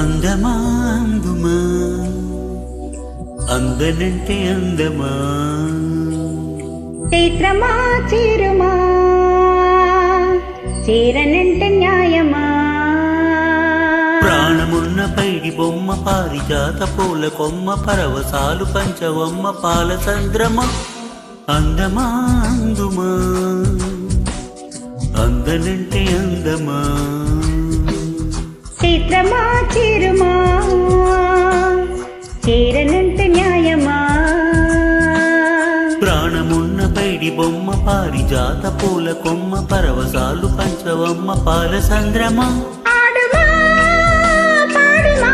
అందమా అందుమా అందనంటే అందమా చైత్రమా చీరుమా చీరనంటే న్యాయమా ప్రాణమున్న పైడి బొమ్మ పారిజాత పూల కొమ్మ పరవశాలు పంచవమ్మ పాలచంద్రమ అందమా అందుమా అందనంటే అందమా చైత్రమా చీరుమా చీరనంటే న్యాయమా ప్రాణమున్న పైడి బొమ్మ పారిజాత పూల కొమ్మ పరవశాలు పంచవమ్మ పాలచంద్రమ ఆడుమా పాడుమా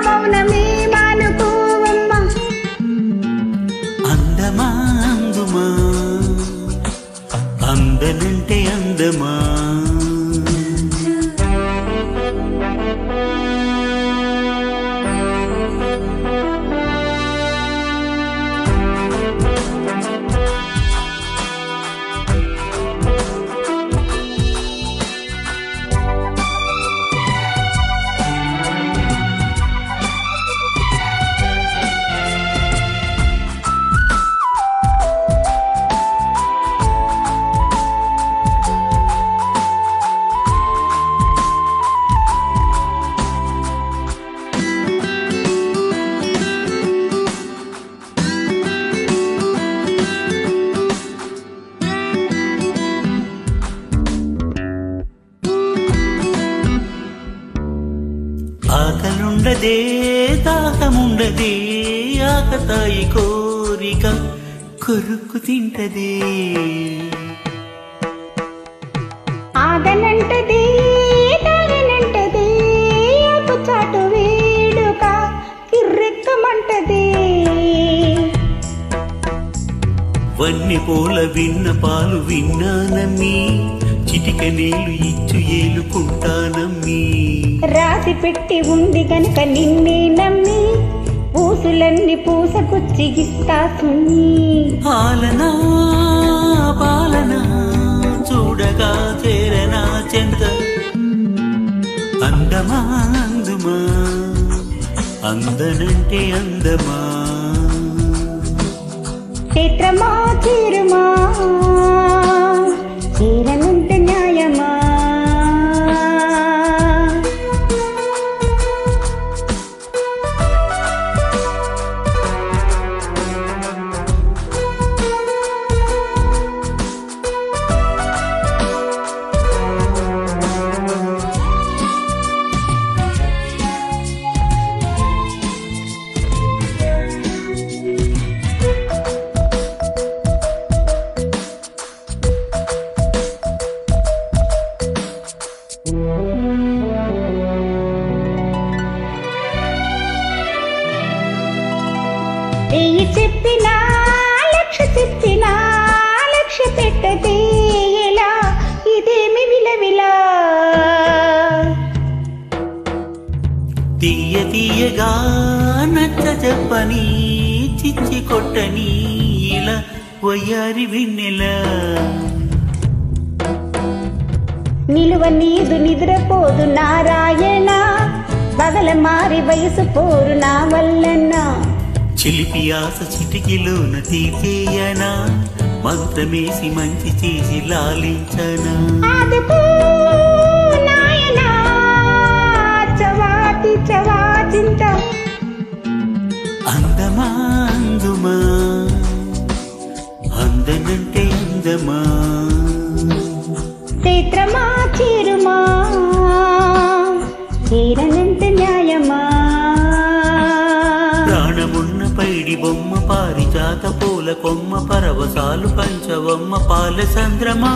మౌనమే మానుకోవమ్మ అందమా అందుమా అందనంటే అందమా ఆకలుండదే దాహముండదే ఆకతాయి కోరిక కొరుక్కు తింటదే ఆగనంటదే తాగనంటదే అప్పుచాటు వేడుక కిర్రెక్కమంటదే వన్ని పూల విన్న పాలు విన్నానమ్మి చిటిక నీళ్లు ఇచ్చు ఏలుకుంటానమ్మి రాసి పెట్టి ఉంది గనుక నిన్నే నమ్మి పూసులన్నీ పూసకొచ్చిగిస్తా సున్ని పాలనా పాలనా చూడగా చేరనా చెంత అందమా అందుమా అందనంటే అందమా చైత్రమా చీరుమా చీరనంటే న్యాయమా వెయ్యి చెప్పినా చెప్పినా లక్ష్య పెట్టదే ఎలా ఇదేమి విలవిలా తీయ తీయగా నచ్చ చెప్పని చిచ్చి కొట్టని ఇలా వయ్యారి విన్నెల నిలువ నీదు నిద్రపోదు నారాయణ పగల మారి వయసు పోరు నా వల్లన్నా చిలిపి ఆశ చిటికిలోన తీసేయనా మంత్రమేసి మంచి చేసి లాలించనా ఆదుకో నాయనా చవాటి చవాచింత అందమా అందుమా అందనంటే అందమా చైత్రమా చీరుమా చీరనంటే న్యాయమా ప్రాణమున్న పైడి బొమ్మ పారిజాత పూల కొమ్మ పరవశాలు పంచవమ్మ పాలచంద్రమా